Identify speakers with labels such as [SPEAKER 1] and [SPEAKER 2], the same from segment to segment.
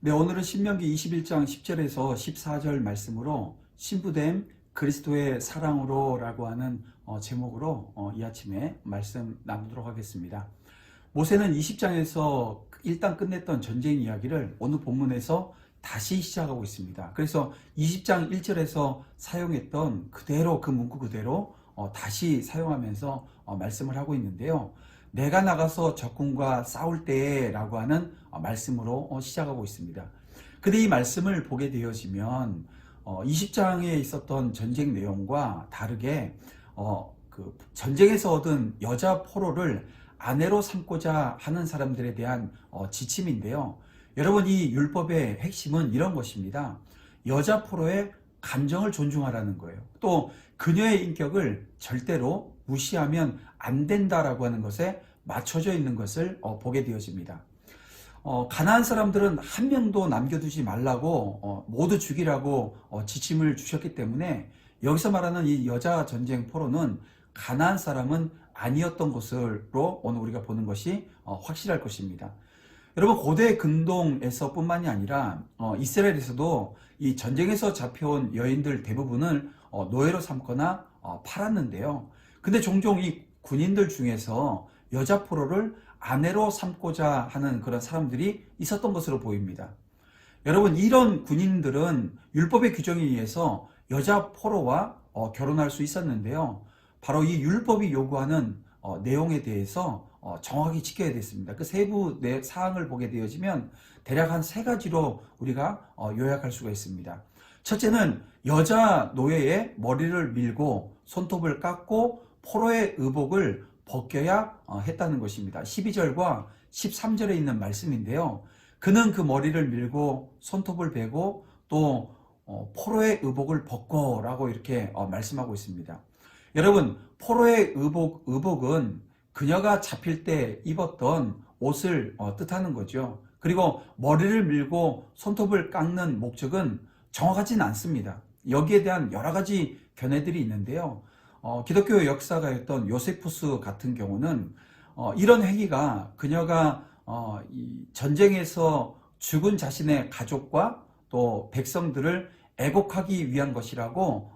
[SPEAKER 1] 네, 오늘은 신명기 21장 10절에서 14절 말씀으로 신부됨 그리스도의 사랑으로 라고 하는 제목으로 이 아침에 말씀 나누도록 하겠습니다. 모세는 20장에서 일단 끝냈던 전쟁 이야기를 오늘 본문에서 다시 시작하고 있습니다. 그래서 20장 1절에서 사용했던 그대로 그 문구 그대로 다시 사용하면서 말씀을 하고 있는데요. 내가 나가서 적군과 싸울 때에 라고 하는 말씀으로 시작하고 있습니다. 근데 이 말씀을 보게 되어지면 20장에 있었던 전쟁 내용과 다르게 그 전쟁에서 얻은 여자 포로를 아내로 삼고자 하는 사람들에 대한 지침인데요. 여러분, 이 율법의 핵심은 이런 것입니다. 여자 포로의 감정을 존중하라는 거예요. 또 그녀의 인격을 절대로 무시하면 안 된다라고 하는 것에 맞춰져 있는 것을 보게 되어집니다. 가나안 사람들은 한 명도 남겨두지 말라고 모두 죽이라고 지침을 주셨기 때문에 여기서 말하는 이 여자 전쟁 포로는 가나안 사람은 아니었던 것으로 오늘 우리가 보는 것이 확실할 것입니다. 여러분, 고대 근동에서 뿐만이 아니라 이스라엘에서도 이 전쟁에서 잡혀온 여인들 대부분을 노예로 삼거나 팔았는데요. 근데 종종 이 군인들 중에서 여자 포로를 아내로 삼고자 하는 그런 사람들이 있었던 것으로 보입니다. 여러분, 이런 군인들은 율법의 규정에 의해서 여자 포로와 결혼할 수 있었는데요. 바로 이 율법이 요구하는 내용에 대해서 정확히 지켜야 됐습니다. 그 세부 사항을 보게 되어지면 대략 한 세 가지로 우리가 요약할 수가 있습니다. 첫째는 여자 노예의 머리를 밀고 손톱을 깎고 포로의 의복을 벗겨야 했다는 것입니다. 12절과 13절에 있는 말씀인데요. 그는 그 머리를 밀고 손톱을 베고 또 포로의 의복을 벗고 라고 이렇게 말씀하고 있습니다. 여러분, 포로의 의복은 그녀가 잡힐 때 입었던 옷을 뜻하는 거죠. 그리고 머리를 밀고 손톱을 깎는 목적은 정확하지는 않습니다. 여기에 대한 여러 가지 견해들이 있는데요. 기독교 역사가였던 요세푸스 같은 경우는 이런 행위가 그녀가 이 전쟁에서 죽은 자신의 가족과 또 백성들을 애곡하기 위한 것이라고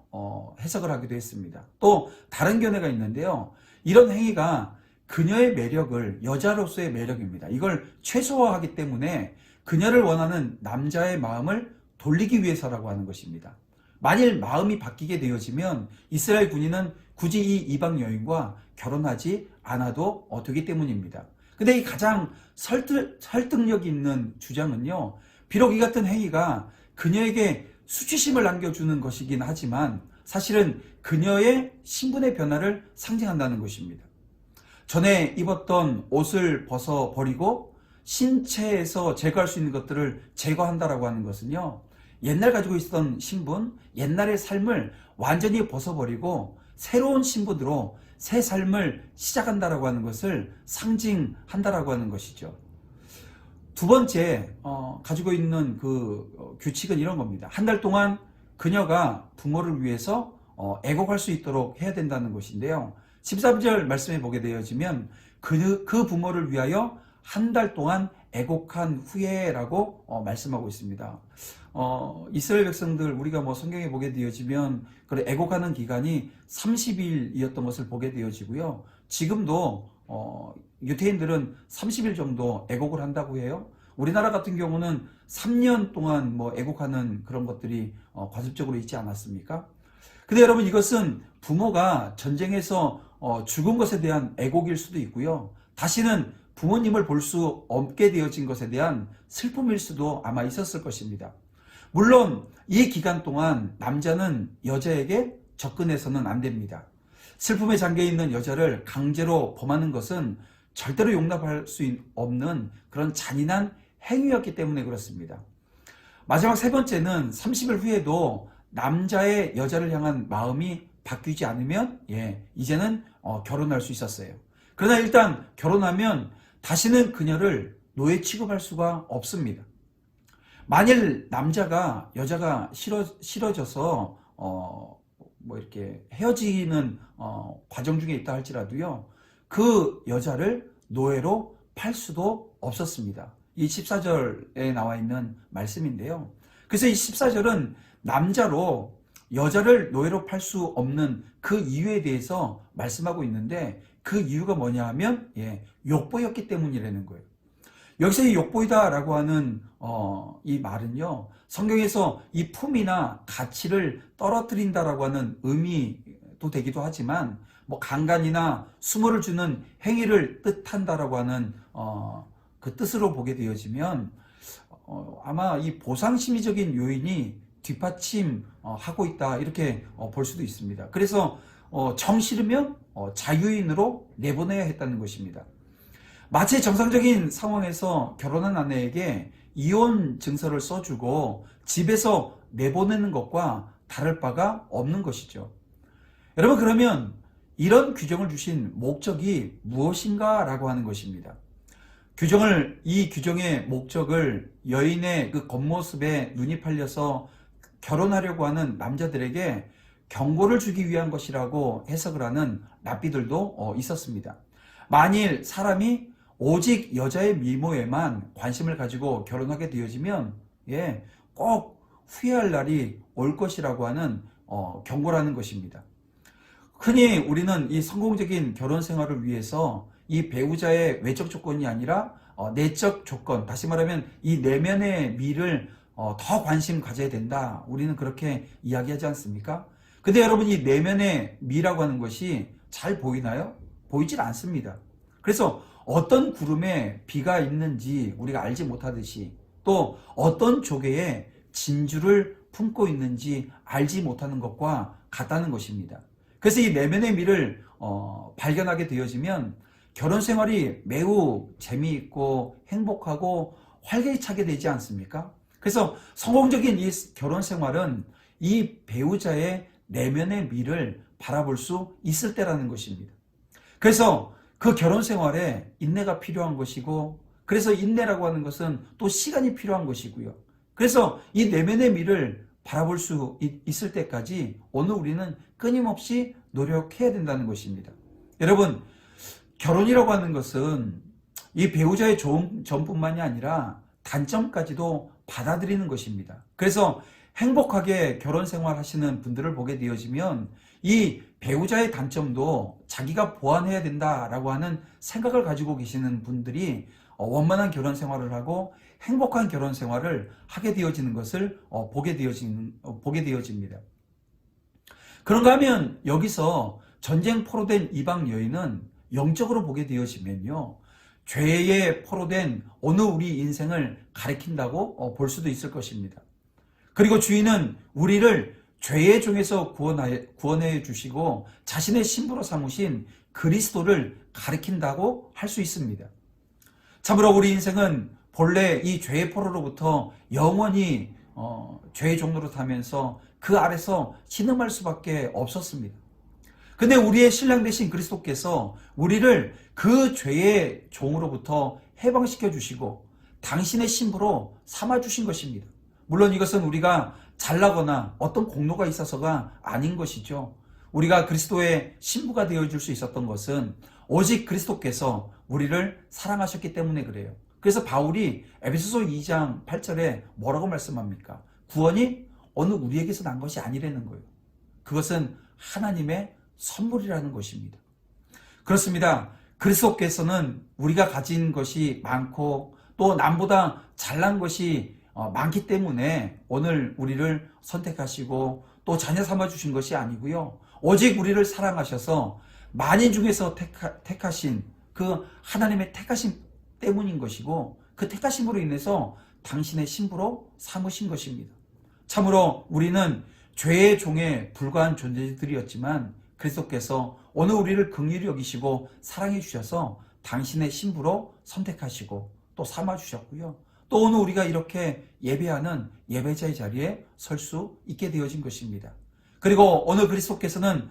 [SPEAKER 1] 해석을 하기도 했습니다. 또 다른 견해가 있는데요. 이런 행위가 그녀의 매력을, 여자로서의 매력입니다. 이걸 최소화하기 때문에 그녀를 원하는 남자의 마음을 돌리기 위해서라고 하는 것입니다. 만일 마음이 바뀌게 되어지면 이스라엘 군인은 굳이 이 이방 여인과 결혼하지 않아도 되기 때문입니다. 근데 이 가장 설득력 있는 주장은요, 비록 이 같은 행위가 그녀에게 수치심을 안겨주는 것이긴 하지만 사실은 그녀의 신분의 변화를 상징한다는 것입니다. 전에 입었던 옷을 벗어버리고 신체에서 제거할 수 있는 것들을 제거한다라고 하는 것은요, 옛날 가지고 있었던 신분, 옛날의 삶을 완전히 벗어버리고 새로운 신분으로 새 삶을 시작한다라고 하는 것을 상징한다라고 하는 것이죠. 두 번째 가지고 있는 그 규칙은 이런 겁니다. 한 달 동안 그녀가 부모를 위해서 애곡할 수 있도록 해야 된다는 것인데요. 13절 말씀에 보게 되어지면 그 부모를 위하여 한 달 동안 애곡한 후에라고 말씀하고 있습니다. 이스라엘 백성들 우리가 성경에 보게 되어지면 그래 애곡하는 기간이 30일이었던 것을 보게 되어지고요. 지금도 유태인들은 30일 정도 애곡을 한다고 해요. 우리나라 같은 경우는 3년 동안 애곡하는 그런 것들이 과습적으로 있지 않았습니까? 근데 여러분, 이것은 부모가 전쟁에서 죽은 것에 대한 애곡일 수도 있고요. 다시는 부모님을 볼 수 없게 되어진 것에 대한 슬픔일 수도 아마 있었을 것입니다. 물론 이 기간 동안 남자는 여자에게 접근해서는 안 됩니다. 슬픔에 잠겨있는 여자를 강제로 범하는 것은 절대로 용납할 수 없는 그런 잔인한 행위였기 때문에 그렇습니다. 마지막 세 번째는 30일 후에도 남자의 여자를 향한 마음이 바뀌지 않으면 이제는 결혼할 수 있었어요. 그러나 일단 결혼하면 다시는 그녀를 노예 취급할 수가 없습니다. 만일 남자가 여자가 싫어져서 이렇게 헤어지는 과정 중에 있다 할지라도요, 그 여자를 노예로 팔 수도 없었습니다. 이 14절에 나와 있는 말씀인데요. 그래서 이 14절은 남자로 여자를 노예로 팔 수 없는 그 이유에 대해서 말씀하고 있는데, 그 이유가 뭐냐 하면 욕보였기 때문이라는 거예요. 여기서 이 욕보이다라고 하는 이 말은요, 성경에서 이 품이나 가치를 떨어뜨린다라고 하는 의미도 되기도 하지만, 뭐 강간이나 수모를 주는 행위를 뜻한다라고 하는 그 뜻으로 보게 되어지면 아마 이 보상 심리적인 요인이 뒷받침하고 있다, 이렇게 볼 수도 있습니다. 그래서 정 싫으면 자유인으로 내보내야 했다는 것입니다. 마치 정상적인 상황에서 결혼한 아내에게 이혼 증서를 써주고 집에서 내보내는 것과 다를 바가 없는 것이죠. 여러분, 그러면 이런 규정을 주신 목적이 무엇인가 라고 하는 것입니다. 이 규정의 목적을 여인의 그 겉모습에 눈이 팔려서 결혼하려고 하는 남자들에게 경고를 주기 위한 것이라고 해석을 하는 랍비들도 있었습니다. 만일 사람이 오직 여자의 미모에만 관심을 가지고 결혼하게 되어지면 꼭 후회할 날이 올 것이라고 하는 경고라는 것입니다. 흔히 우리는 이 성공적인 결혼 생활을 위해서 이 배우자의 외적 조건이 아니라 내적 조건, 다시 말하면 이 내면의 미를 더 관심 가져야 된다, 우리는 그렇게 이야기하지 않습니까? 근데 여러분, 이 내면의 미라고 하는 것이 잘 보이나요? 보이질 않습니다. 그래서 어떤 구름에 비가 있는지 우리가 알지 못하듯이, 또 어떤 조개에 진주를 품고 있는지 알지 못하는 것과 같다는 것입니다. 그래서 이 내면의 미를 발견하게 되어지면 결혼 생활이 매우 재미있고 행복하고 활기차게 되지 않습니까? 그래서 성공적인 이 결혼 생활은 이 배우자의 내면의 미를 바라볼 수 있을 때라는 것입니다. 그래서 그 결혼 생활에 인내가 필요한 것이고, 그래서 인내라고 하는 것은 또 시간이 필요한 것이고요. 그래서 이 내면의 미를 바라볼 수 있을 때까지 오늘 우리는 끊임없이 노력해야 된다는 것입니다. 여러분, 결혼이라고 하는 것은 이 배우자의 좋은 점뿐만이 아니라 단점까지도 받아들이는 것입니다. 그래서 행복하게 결혼 생활 하시는 분들을 보게 되어지면 이 배우자의 단점도 자기가 보완해야 된다라고 하는 생각을 가지고 계시는 분들이 원만한 결혼 생활을 하고 행복한 결혼 생활을 하게 되어지는 것을 보게 되어집니다. 그런가 하면 여기서 전쟁 포로된 이방 여인은 영적으로 보게 되어지면요, 죄에 포로된 어느 우리 인생을 가리킨다고 볼 수도 있을 것입니다. 그리고 주인은 우리를 죄의 종에서 구원해 주시고 자신의 신부로 삼으신 그리스도를 가리킨다고 할 수 있습니다. 참으로 우리 인생은 본래 이 죄의 포로로부터 영원히 죄의 종로로 타면서 그 아래서 신음할 수밖에 없었습니다. 근데 우리의 신랑 되신 그리스도께서 우리를 그 죄의 종으로부터 해방시켜 주시고 당신의 신부로 삼아 주신 것입니다. 물론 이것은 우리가 잘나거나 어떤 공로가 있어서가 아닌 것이죠. 우리가 그리스도의 신부가 되어줄 수 있었던 것은 오직 그리스도께서 우리를 사랑하셨기 때문에 그래요. 그래서 바울이 에베소서 2장 8절에 뭐라고 말씀합니까? 구원이 어느 우리에게서 난 것이 아니라는 거예요. 그것은 하나님의 선물이라는 것입니다. 그렇습니다. 그리스도께서는 우리가 가진 것이 많고 또 남보다 잘난 것이 많기 때문에 오늘 우리를 선택하시고 또 자녀 삼아 주신 것이 아니고요, 오직 우리를 사랑하셔서 만인 중에서 택하신 그 하나님의 택하심 때문인 것이고, 그 택하심으로 인해서 당신의 신부로 삼으신 것입니다. 참으로 우리는 죄의 종에 불과한 존재들이었지만 그리스도께서 오늘 우리를 긍휼히 여기시고 사랑해 주셔서 당신의 신부로 선택하시고 또 삼아 주셨고요, 또 오늘 우리가 이렇게 예배하는 예배자의 자리에 설 수 있게 되어진 것입니다. 그리고 오늘 그리스도께서는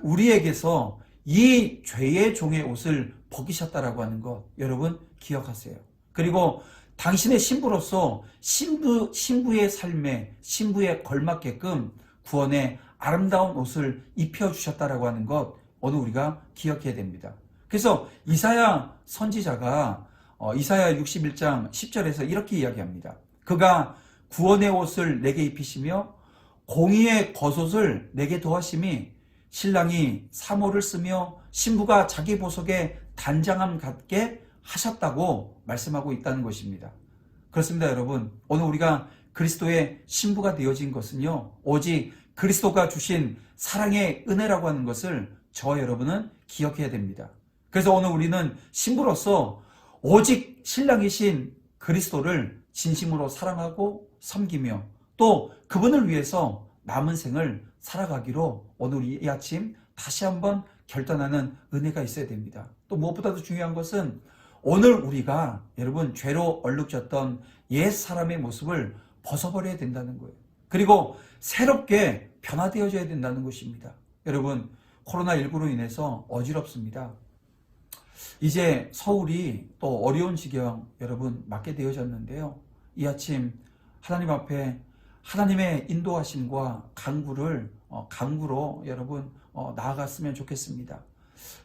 [SPEAKER 1] 우리에게서 이 죄의 종의 옷을 벗기셨다라고 하는 것 여러분 기억하세요. 그리고 당신의 신부로서 신부의 삶에, 신부에 걸맞게끔 구원의 아름다운 옷을 입혀주셨다라고 하는 것 오늘 우리가 기억해야 됩니다. 그래서 이사야 선지자가 이사야 61장 10절에서 이렇게 이야기합니다. 그가 구원의 옷을 내게 입히시며 공의의 겉옷을 내게 더하심이 신랑이 사모를 쓰며 신부가 자기 보석에 단장함 같게 하셨다고 말씀하고 있다는 것입니다. 그렇습니다, 여러분. 오늘 우리가 그리스도의 신부가 되어진 것은요, 오직 그리스도가 주신 사랑의 은혜라고 하는 것을 저와 여러분은 기억해야 됩니다. 그래서 오늘 우리는 신부로서 오직 신랑이신 그리스도를 진심으로 사랑하고 섬기며 또 그분을 위해서 남은 생을 살아가기로 오늘 이 아침 다시 한번 결단하는 은혜가 있어야 됩니다. 또 무엇보다도 중요한 것은 오늘 우리가 여러분 죄로 얼룩졌던 옛 사람의 모습을 벗어버려야 된다는 거예요. 그리고 새롭게 변화되어져야 된다는 것입니다. 여러분, 코로나19로 인해서 어지럽습니다. 이제 서울이 또 어려운 지경 여러분 맞게 되어졌는데요. 이 아침 하나님 앞에 하나님의 인도하심과 강구로 여러분 나아갔으면 좋겠습니다.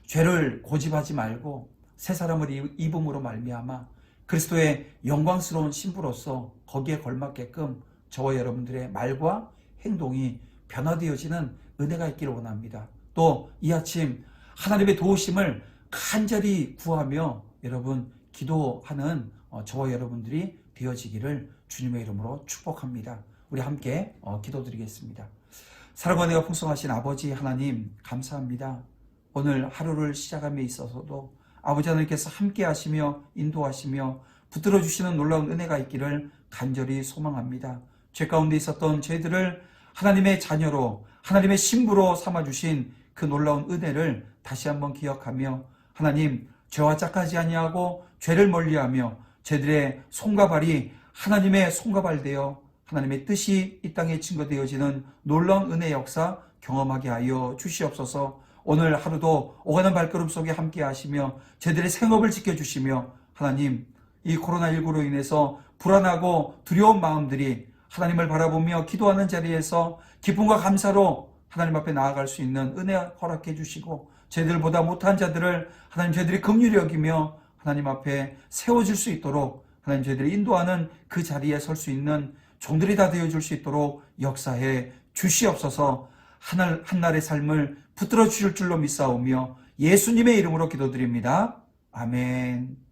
[SPEAKER 1] 죄를 고집하지 말고 새 사람을 입음으로 말미암아 그리스도의 영광스러운 신부로서 거기에 걸맞게끔 저와 여러분들의 말과 행동이 변화되어지는 은혜가 있기를 원합니다. 또 이 아침 하나님의 도우심을 간절히 구하며 여러분 기도하는 저와 여러분들이 되어지기를 주님의 이름으로 축복합니다. 우리 함께 기도드리겠습니다. 사랑과 은혜가 풍성하신 아버지 하나님 감사합니다. 오늘 하루를 시작함에 있어서도 아버지 하나님께서 함께 하시며 인도하시며 붙들어 주시는 놀라운 은혜가 있기를 간절히 소망합니다. 죄 가운데 있었던 저희들을 하나님의 자녀로 하나님의 신부로 삼아주신 그 놀라운 은혜를 다시 한번 기억하며 하나님 죄와 짝하지 아니하고 죄를 멀리하며 저희들의 손과 발이 하나님의 손과 발 되어 하나님의 뜻이 이 땅에 증거되어지는 놀라운 은혜의 역사 경험하게 하여 주시옵소서. 오늘 하루도 오가는 발걸음 속에 함께 하시며 저희들의 생업을 지켜주시며 하나님 이 코로나19로 인해서 불안하고 두려운 마음들이 하나님을 바라보며 기도하는 자리에서 기쁨과 감사로 하나님 앞에 나아갈 수 있는 은혜 허락해 주시고 저희들보다 못한 자들을 하나님 저희들이 긍휼히 여기며 하나님 앞에 세워줄 수 있도록 하나님 저희들이 인도하는 그 자리에 설 수 있는 종들이 다 되어줄 수 있도록 역사해 주시옵소서. 한날의 삶을 붙들어 주실 줄로 믿사오며 예수님의 이름으로 기도드립니다. 아멘.